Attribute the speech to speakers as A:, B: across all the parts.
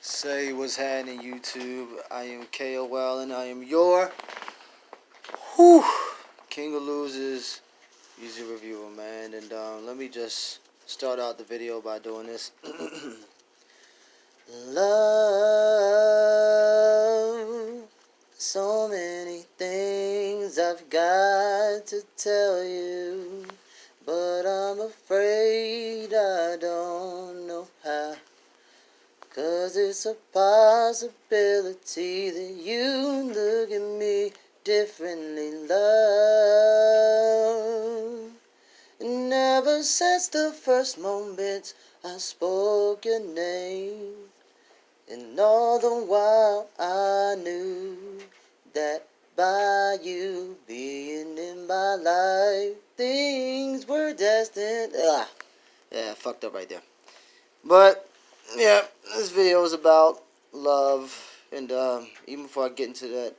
A: Say what's happening, YouTube. I am K.O.L and I am your whew, King of Losers Easy Reviewer, man. And let me just start out the video by doing this. Love, so many things I've got to tell you, but I'm afraid I don't know how. 'Cause it's a possibility that you look at me differently, love. And ever since the first moment I spoke your name, and all the while I knew that by you being in my life, things were destined. Yeah, I fucked up right there. But yeah, this video is about love, and even before I get into that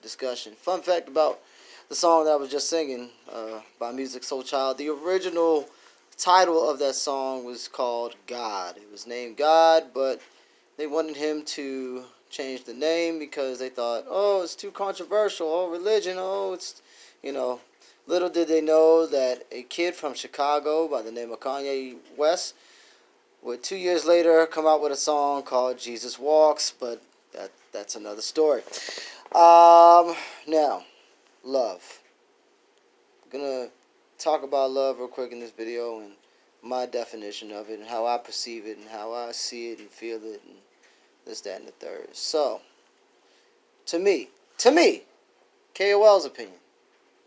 A: discussion, fun fact about the song that I was just singing by Music Soul Child. The original title of that song was called God. It was named God, but they wanted him to change the name because they thought, oh, it's too controversial. Oh, religion. Oh, it's, you know. Little did they know that a kid from Chicago by the name of Kanye West would 2 years later come out with a song called Jesus Walks, but that's another story. Now, love. I'm gonna talk about love real quick in this video and my definition of it and how I perceive it and how I see it and feel it and this, that, and the third. So, to me, KOL's opinion,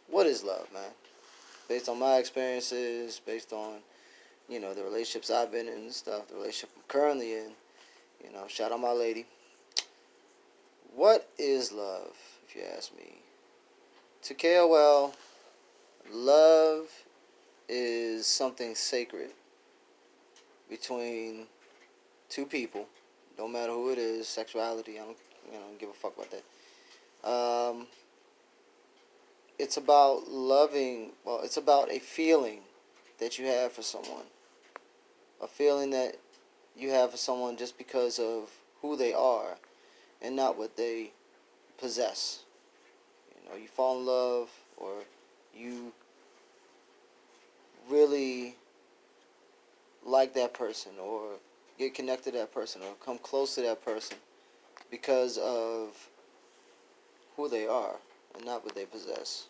A: what is love, man? Based on my experiences, based on, the relationships I've been in and stuff, the relationship I'm currently in, shout out my lady. What is love, if you ask me? To KOL, love is something sacred between two people. Don't matter who it is, sexuality, I don't give a fuck about that. It's about loving, it's about a feeling that you have for someone. A feeling that you have for someone just because of who they are and not what they possess. You fall in love, or you really like that person, or get connected to that person, or come close to that person because of who they are and not what they possess.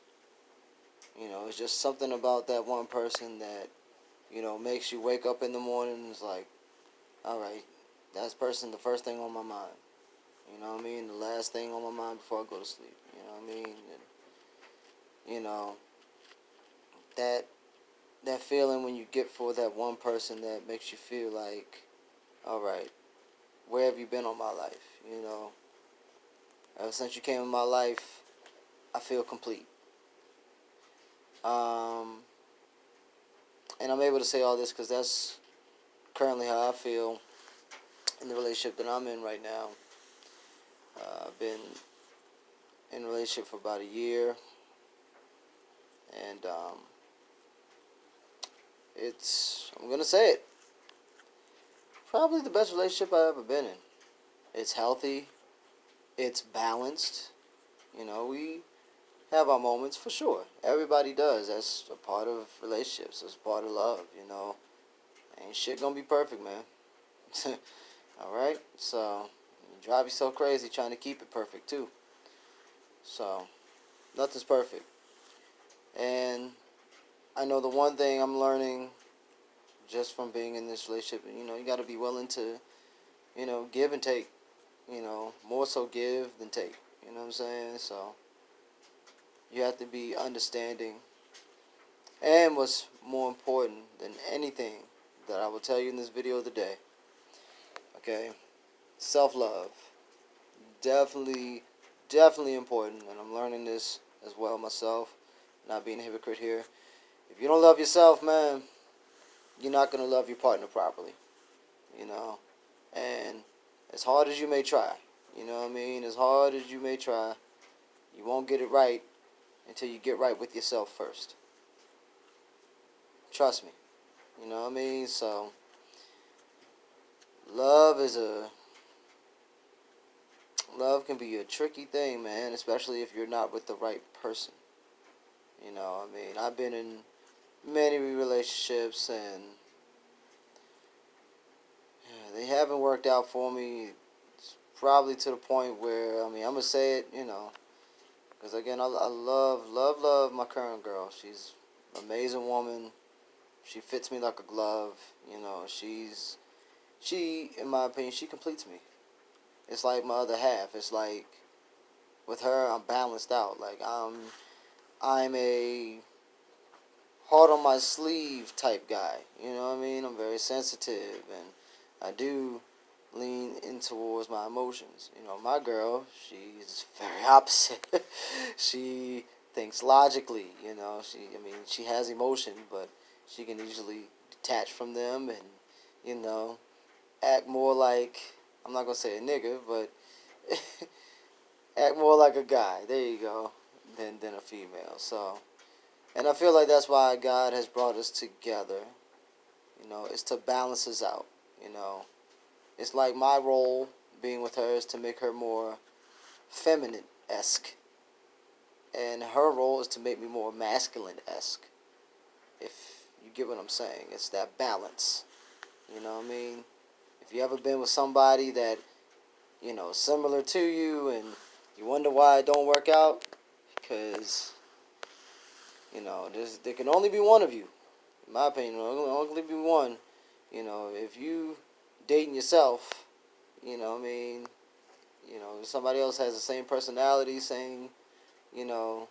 A: It's just something about that one person that, makes you wake up in the morning and it's like, alright, that's person the first thing on my mind. You know what I mean? The last thing on my mind before I go to sleep. You know what I mean? And, that feeling when you get for that one person that makes you feel like, alright, where have you been all my life? Ever since you came in my life, I feel complete. And I'm able to say all this because that's currently how I feel in the relationship that I'm in right now. I've been in a relationship for about a year, and I'm going to say it, probably the best relationship I've ever been in. It's healthy, it's balanced. We have our moments for sure. Everybody does. That's a part of relationships. It's a part of love. Ain't shit gonna be perfect, man. All right. So you drive yourself crazy trying to keep it perfect too. So nothing's perfect. And I know the one thing I'm learning just from being in this relationship, you got to be willing to, give and take. More so give than take. You know what I'm saying? So you have to be understanding. And what's more important than anything that I will tell you in this video today, okay, self-love. Definitely important, and I'm learning this as well myself, not being a hypocrite here. If you don't love yourself, man, you're not going to love your partner properly, and as hard as you may try, as hard as you may try, you won't get it right until you get right with yourself first. Trust me. So love is a can be a tricky thing, man, especially if you're not with the right person. I mean, I've been in many relationships, and yeah, they haven't worked out for me. It's probably to the point where, I mean, I'm gonna say it, because again, I love, love, love my current girl. She's an amazing woman. She fits me like a glove. She, in my opinion, she completes me. It's like my other half. It's like with her, I'm balanced out. Like I'm a hard on my sleeve type guy. You know what I mean? I'm very sensitive, and I do lean in towards my emotions. My girl, she's very opposite. She thinks logically. She has emotion, but she can easily detach from them, and you know, act more like, I'm not gonna say a nigga, but act more like a guy. There you go, than a female. So, and I feel like that's why God has brought us together. It's to balance us out. You know, it's like my role being with her is to make her more feminine esque, and her role is to make me more masculine esque. If you get what I'm saying, it's that balance. You know what I mean? If you ever been with somebody that similar to you, and you wonder why it don't work out, because there can only be one of you. In my opinion, only be one. If you dating yourself, what I mean, somebody else has the same personality, same, you know,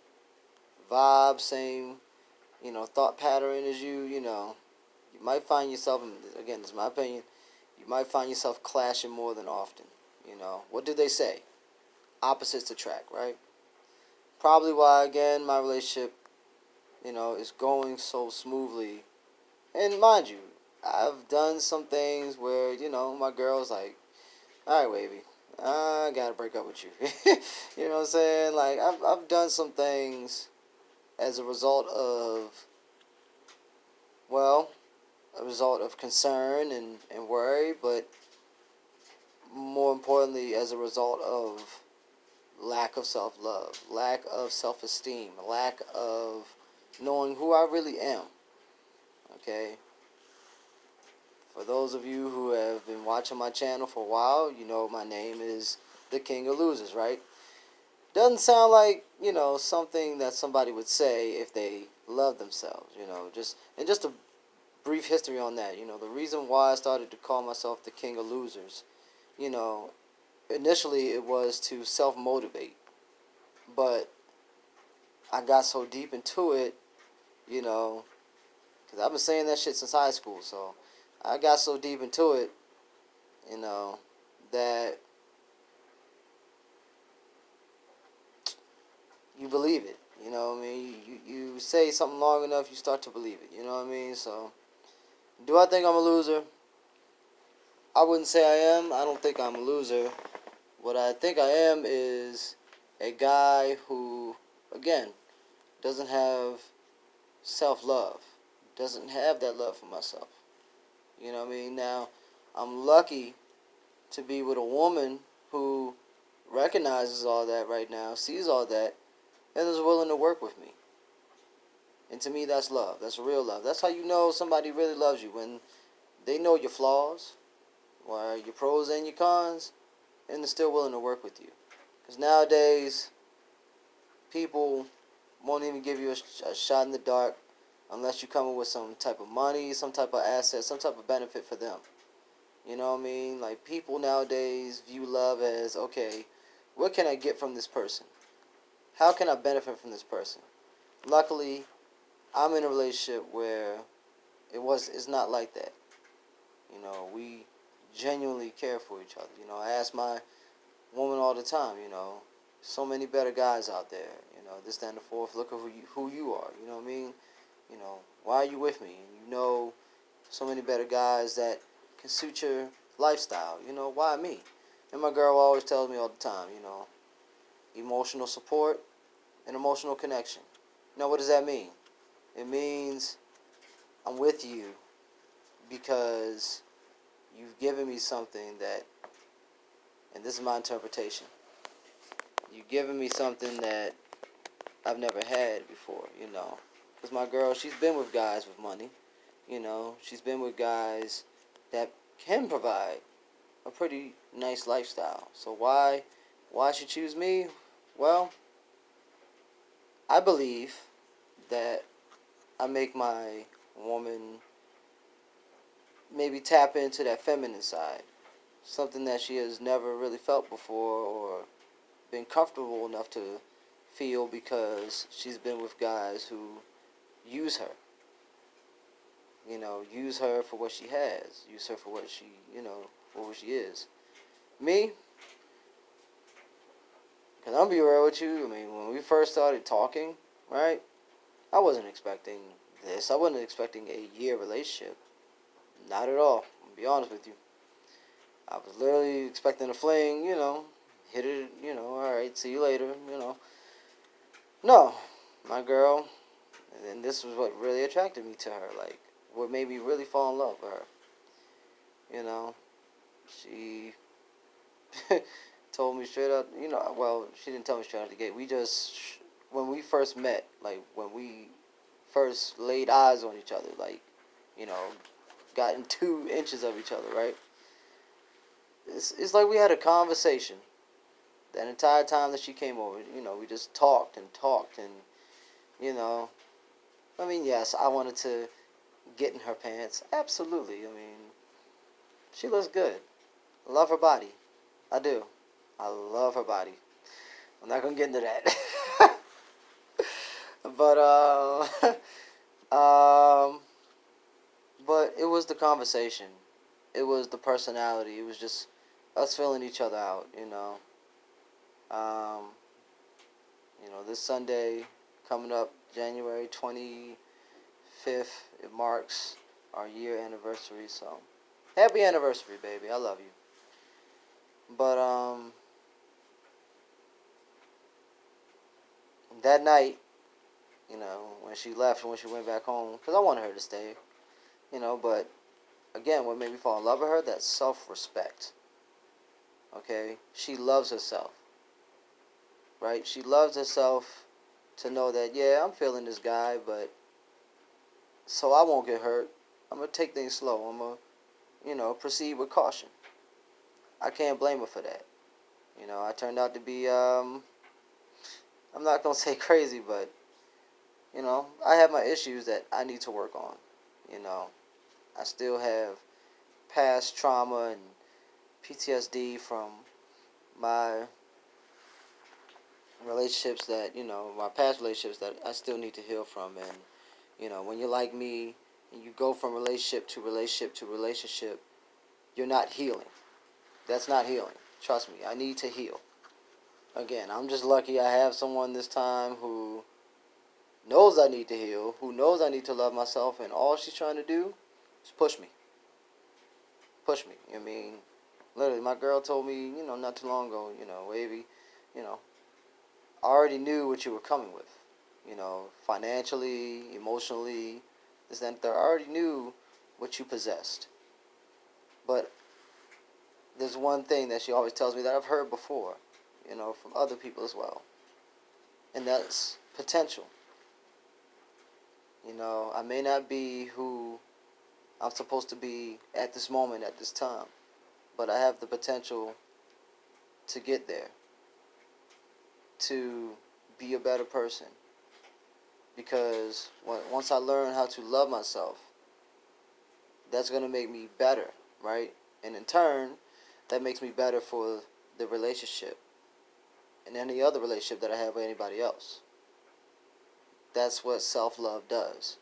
A: vibe, same, thought pattern as you, you might find yourself, again, this is my opinion, you might find yourself clashing more than often. What do they say? Opposites attract, right? Probably why, again, my relationship, is going so smoothly. And mind you, I've done some things where, my girl's like, all right, baby, I gotta break up with you. You know what I'm saying? Like, I've done some things as a result of, well, a result of concern and worry, but more importantly, as a result of lack of self-love, lack of self-esteem, lack of knowing who I really am. Okay? For those of you who have been watching my channel for a while, my name is the King of Losers, right? Doesn't sound like, something that somebody would say if they love themselves, just a brief history on that. The reason why I started to call myself the King of Losers, you know, initially it was to self-motivate, but I got so deep into it, because I've been saying that shit since high school, so I got so deep into it, that you believe it. You know what I mean? You say something long enough, you start to believe it. You know what I mean? So, do I think I'm a loser? I wouldn't say I am. I don't think I'm a loser. What I think I am is a guy who, again, doesn't have self-love. Doesn't have that love for myself. You know what I mean? Now, I'm lucky to be with a woman who recognizes all that right now, sees all that, and is willing to work with me. And to me, that's love. That's real love. That's how you know somebody really loves you, when they know your flaws, or your pros and your cons, and they're still willing to work with you. Because nowadays, people won't even give you a shot in the dark unless you come in with some type of money, some type of asset, some type of benefit for them. You know what I mean? Like, people nowadays view love as, okay, what can I get from this person? How can I benefit from this person? Luckily, I'm in a relationship where it's not like that. We genuinely care for each other. I ask my woman all the time, so many better guys out there, this, that, and the fourth, look at who you are, you know what I mean? Why are you with me? And so many better guys that can suit your lifestyle, why me? And my girl always tells me all the time, emotional support and emotional connection. Now, what does that mean? It means I'm with you because you've given me something that, and this is my interpretation, You giving me something that I've never had before, you know. Because my girl, she's been with guys with money, you know. She's been with guys that can provide a pretty nice lifestyle. So why she choose me? Well, I believe that I make my woman maybe tap into that feminine side, something that she has never really felt before or been comfortable enough to feel because she's been with guys who use her. You know, use her for what she has, use her for what she, you know, for what she is. Me, because I'm be real with you, I mean, when we first started talking, right, I wasn't expecting this. I wasn't expecting a year relationship. Not at all. I'll be honest with you. I was literally expecting a fling, you know, hit it, you know, alright, see you later, you know. No, my girl, and this was what really attracted me to her, like, what made me really fall in love with her. You know, she told me straight up, you know, well, she didn't tell me straight out the gate. We just, when we first met, like, when we first laid eyes on each other, like, you know, got in 2 inches of each other, right? It's like we had a conversation that entire time that she came over. You know, we just talked and talked, and you know, I mean, yes, I wanted to get in her pants. Absolutely. I mean, she looks good. I love her body. I do. I love her body. I'm not gonna get into that. but um, but it was the conversation. It was the personality. It was just us filling each other out. Um, this Sunday coming up, January 25th, it marks our year anniversary. So, happy anniversary, baby. I love you. But that night, when she left and when she went back home, because I wanted her to stay, but again, what made me fall in love with her, that self-respect. Okay? She loves herself, right? She loves herself to know that, yeah, I'm feeling this guy, but so I won't get hurt. I'm going to take things slow. I'm going to, proceed with caution. I can't blame her for that. I turned out to be, I'm not going to say crazy, but, I have my issues that I need to work on. I still have past trauma and PTSD from my relationships that, my past relationships that I still need to heal from. And, when you're like me and you go from relationship to relationship to relationship, you're not healing. That's not healing. Trust me, I need to heal. Again, I'm just lucky I have someone this time who knows I need to heal, who knows I need to love myself, and all she's trying to do is push me. Push me. I mean, literally, my girl told me, not too long ago, Wavy, you know, I already knew what you were coming with. Financially, emotionally, this, that, I already knew what you possessed. But there's one thing that she always tells me that I've heard before, from other people as well. And that's potential. I may not be who I'm supposed to be at this moment, at this time, but I have the potential to get there, to be a better person. Because once I learn how to love myself, that's going to make me better, right? And in turn, that makes me better for the relationship and any other relationship that I have with anybody else. That's what self-love does.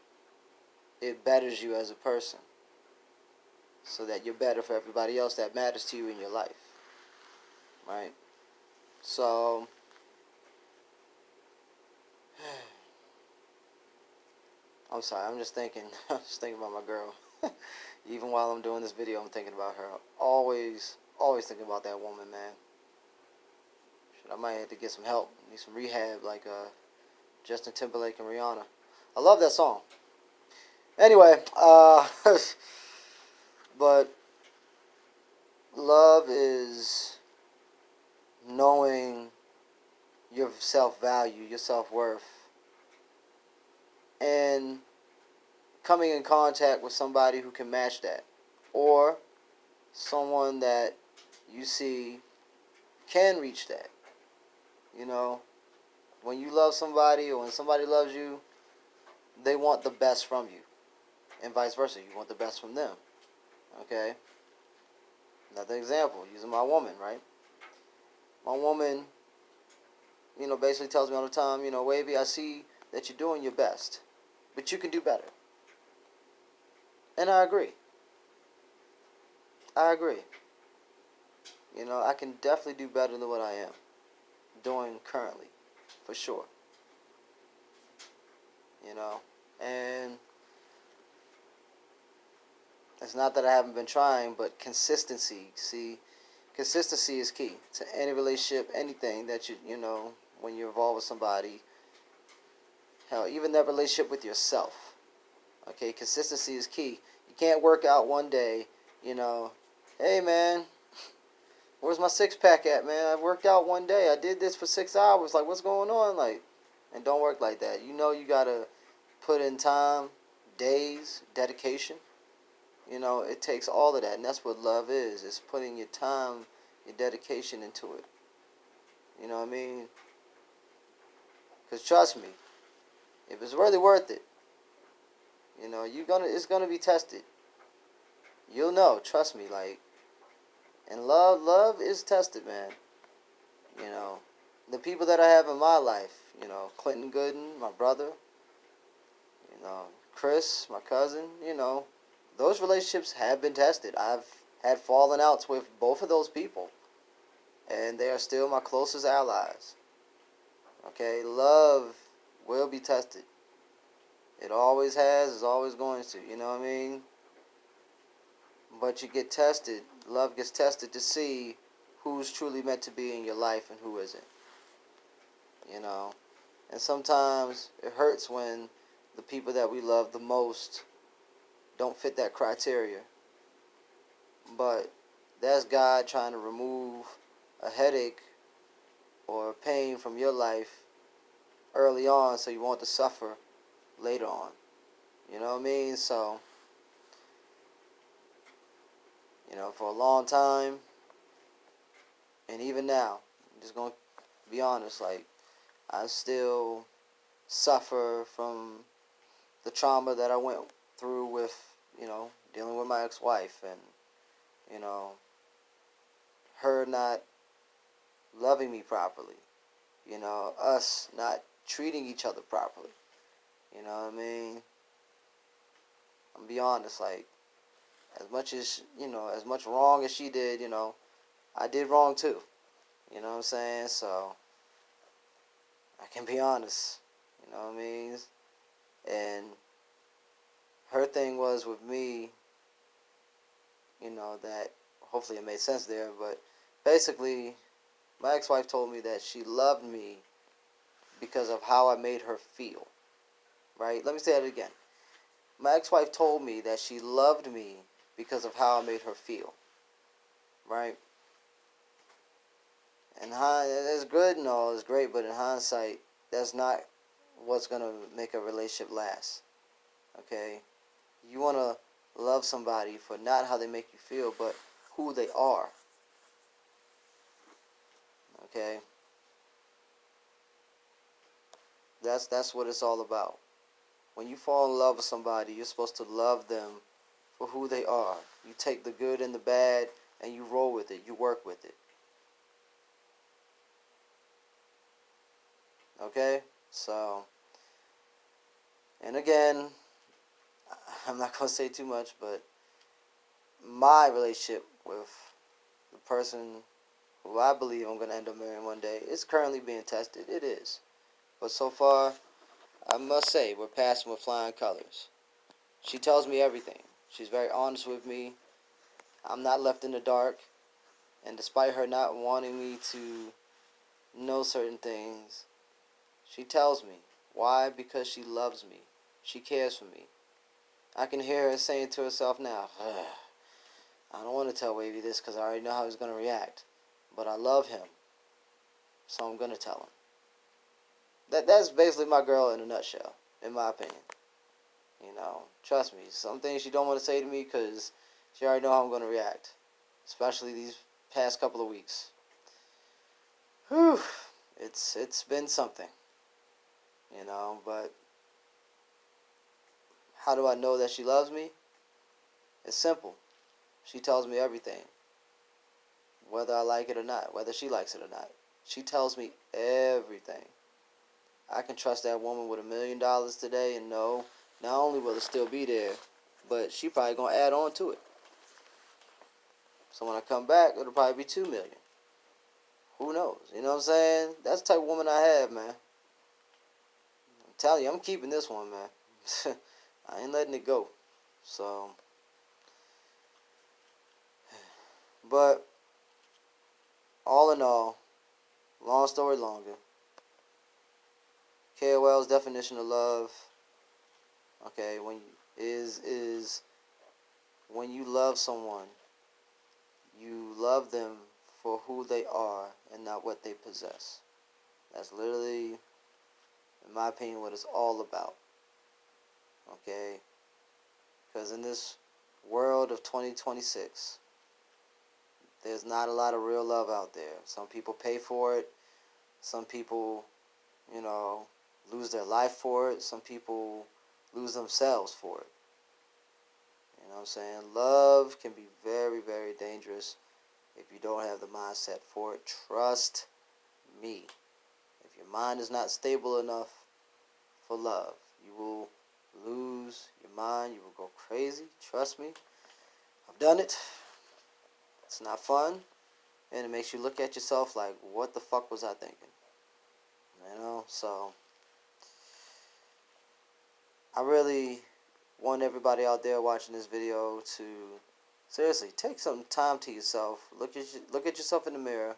A: It betters you as a person so that you're better for everybody else that matters to you in your life, right? So, I'm sorry, I'm just thinking, I'm just thinking about my girl. Even while I'm doing this video, I'm thinking about her. Always thinking about that woman, man. Shit, I might have to get some help. Need some rehab, like Justin Timberlake and Rihanna. I love that song. Anyway, but love is knowing your self-value, your self-worth, and coming in contact with somebody who can match that, or someone that you see can reach that. You know, when you love somebody or when somebody loves you, they want the best from you, and vice versa. You want the best from them. Okay. Another example, using my woman, right? My woman, basically tells me all the time, Wavy, I see that you're doing your best, but you can do better. And I agree. I agree. I can definitely do better than what I am doing currently, for sure. And it's not that I haven't been trying, but consistency. See, consistency is key to any relationship, anything that when you're involved with somebody. Hell, even that relationship with yourself. Okay, consistency is key. You can't work out one day, hey man, where's my six pack at, man? I worked out one day. I did this for 6 hours. Like, what's going on? Like, and don't work like that. You gotta put in time, days, dedication. It takes all of that, and that's what love is. It's putting your time, your dedication into it. You know what I mean? Because trust me, if it's really worth it, it's gonna be tested. You'll know. Trust me. Like, and love is tested, man. You know, the people that I have in my life. Clinton Gooden, my brother. Chris, my cousin. Those relationships have been tested. I've had fallen outs with both of those people, and they are still my closest allies. Okay, love will be tested. It always has. It's always going to. You know what I mean? But you get tested. Love gets tested to see who's truly meant to be in your life and who isn't. And sometimes it hurts when the people that we love the most don't fit that criteria. But that's God trying to remove a headache or pain from your life early on so you won't have to suffer later on. You know what I mean? So, for a long time, and even now, I'm just going to be honest, like, I still suffer from the trauma that I went through with, dealing with my ex-wife and, her not loving me properly, us not treating each other properly. You know what I mean? I'm be honest, like, as much wrong as she did, I did wrong too. You know what I'm saying? So, I can be honest. You know what I mean? And her thing was with me, that hopefully it made sense there, but basically, my ex-wife told me that she loved me because of how I made her feel. Right? Let me say that again. My ex-wife told me that she loved me because of how I made her feel. Right? And it's good and all, it's great, but in hindsight, that's not what's going to make a relationship last. Okay? You want to love somebody for not how they make you feel, but who they are. Okay? That's what it's all about. When you fall in love with somebody, you're supposed to love them for who they are. You take the good and the bad and you roll with it. You work with it. Okay? So, and again, I'm not going to say too much, but my relationship with the person who I believe I'm going to end up marrying one day is currently being tested. It is. But so far, I must say, we're passing with flying colors. She tells me everything. She's very honest with me. I'm not left in the dark. And despite her not wanting me to know certain things, she tells me. Why? Because she loves me. She cares for me. I can hear her saying to herself now, I don't want to tell Wavy this because I already know how he's going to react. But I love him. So I'm going to tell him. That's basically my girl in a nutshell, in my opinion. Trust me. Some things she don't want to say to me because she already know how I'm gonna react, especially these past couple of weeks. Whew, it's been something, But how do I know that she loves me? It's simple. She tells me everything, whether I like it or not, whether she likes it or not. She tells me everything. I can trust that woman with $1 million today and know not only will it still be there, but she probably gonna add on to it. So when I come back, it'll probably be 2 million. Who knows? You know what I'm saying? That's the type of woman I have, man. I'm telling you, I'm keeping this one, man. I ain't letting it go. So, but all in all, long story longer, K.O.L's definition of love, okay, is when you love someone, you love them for who they are and not what they possess. That's literally, in my opinion, what it's all about. Okay? Because in this world of 2026, there's not a lot of real love out there. Some people pay for it. Some people, you know, lose their life for it. Some people lose themselves for it. You know what I'm saying? Love can be very, very dangerous if you don't have the mindset for it. Trust me. If your mind is not stable enough for love, you will lose your mind. You will go crazy. Trust me. I've done it. It's not fun. And it makes you look at yourself like, what the fuck was I thinking? So I really want everybody out there watching this video to seriously take some time to yourself. Look at yourself in the mirror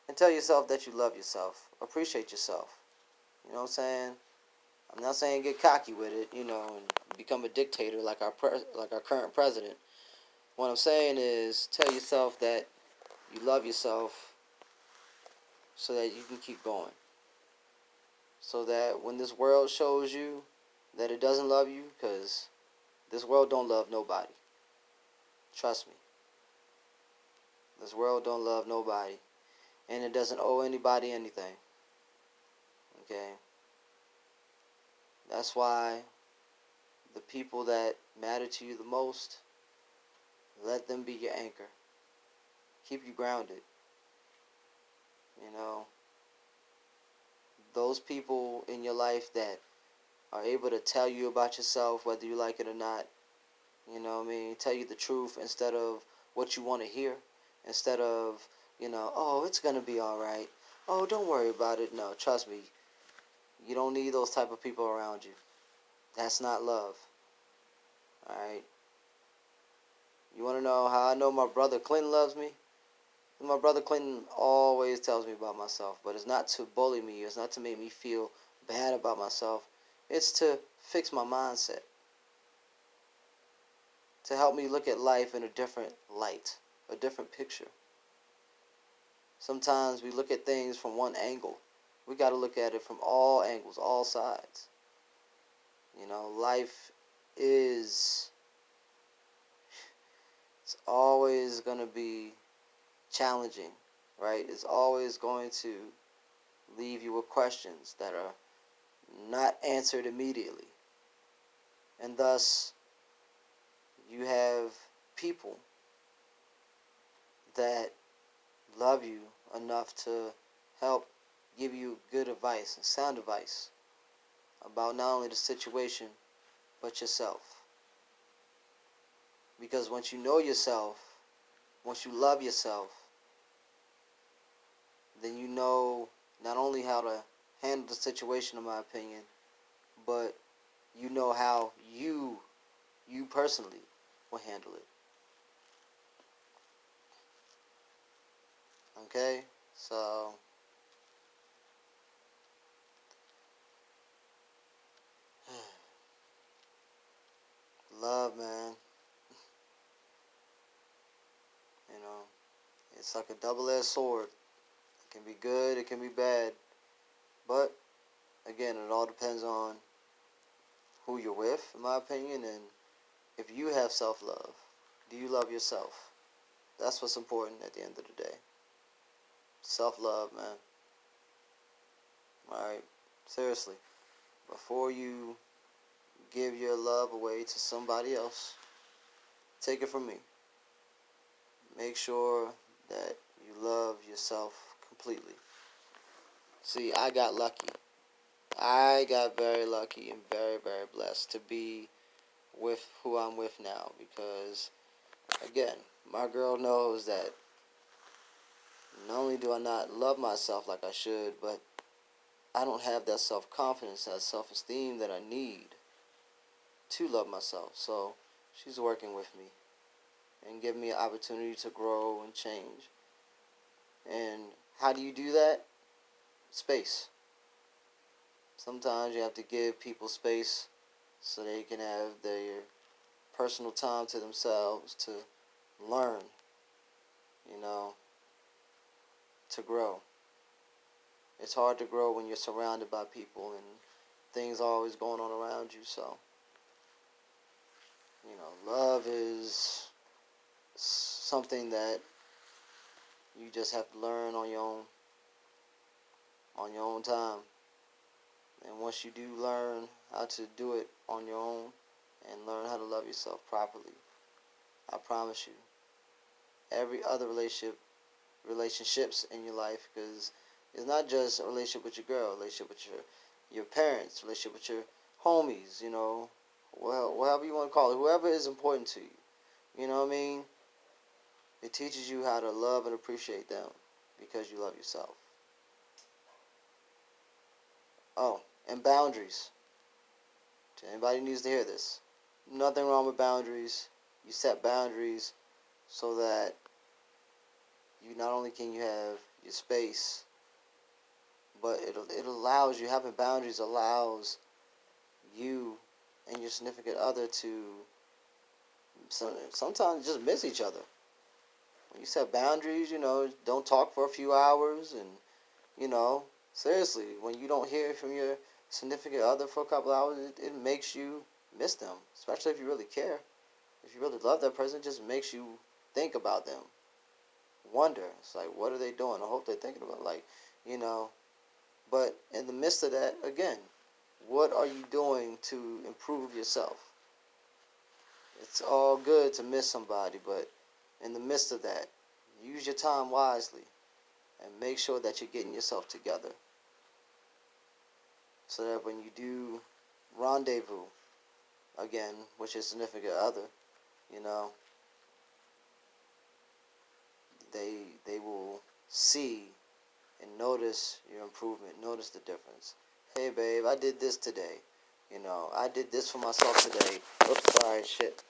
A: and tell yourself that you love yourself. Appreciate yourself. You know what I'm saying? I'm not saying get cocky with it, and become a dictator like our current president. What I'm saying is tell yourself that you love yourself so that you can keep going. So that when this world shows you that it doesn't love you, because this world don't love nobody. Trust me. This world don't love nobody. And it doesn't owe anybody anything. Okay? That's why the people that matter to you the most, let them be your anchor. Keep you grounded. Those people in your life that are able to tell you about yourself, whether you like it or not, tell you the truth instead of what you want to hear, instead of, oh, it's going to be all right. Oh, don't worry about it. No, trust me. You don't need those type of people around you. That's not love. All right? You want to know how I know my brother Clinton loves me? My brother Clinton always tells me about myself, but it's not to bully me. It's not to make me feel bad about myself. It's to fix my mindset, to help me look at life in a different light, a different picture. Sometimes we look at things from one angle. We got to look at it from all angles, all sides. Life is, it's always going to be challenging, right? It's always going to leave you with questions that are not answered immediately. And thus, you have people that love you enough to help give you good advice and sound advice about not only the situation, but yourself. Because once you know yourself, once you love yourself, then you know not only how to handle the situation, in my opinion, but you know how you personally will handle it. Okay? So, love, man. You know, it's like a double-edged sword. It can be good, it can be bad. But again, it all depends on who you're with, in my opinion, and if you have self-love. Do you love yourself? That's what's important at the end of the day. Self-love, man. Alright? Seriously. Before you give your love away to somebody else, take it from me. Make sure that you love yourself completely. See, I got lucky. I got very lucky and very, very blessed to be with who I'm with now because, again, my girl knows that not only do I not love myself like I should, but I don't have that self-confidence, that self-esteem that I need to love myself. So she's working with me and giving me an opportunity to grow and change. And how do you do that? Space. Sometimes you have to give people space so they can have their personal time to themselves to learn, to grow. It's hard to grow when you're surrounded by people and things are always going on around you. So, love is something that you just have to learn on your own time. And once you do learn how to do it on your own and learn how to love yourself properly, I promise you, every other relationships in your life, because it's not just a relationship with your girl, a relationship with your parents, a relationship with your homies, whatever you want to call it, whoever is important to you. You know what I mean? It teaches you how to love and appreciate them because you love yourself. Oh, and boundaries. Anybody needs to hear this. Nothing wrong with boundaries. You set boundaries so that you not only can you have your space, but it allows you, having boundaries allows you and your significant other to sometimes just miss each other. When you set boundaries, don't talk for a few hours, and seriously, when you don't hear from your significant other for a couple hours, it makes you miss them, especially if you really care. If you really love that person, it just makes you think about them, wonder. It's like, what are they doing? I hope they're thinking about, but in the midst of that, again, what are you doing to improve yourself? It's all good to miss somebody, but in the midst of that, use your time wisely and make sure that you're getting yourself together so that when you do rendezvous again with your significant other, you know, they will see and notice your improvement, notice the difference. Hey babe, I did this today. I did this for myself today. Oops, sorry, shit.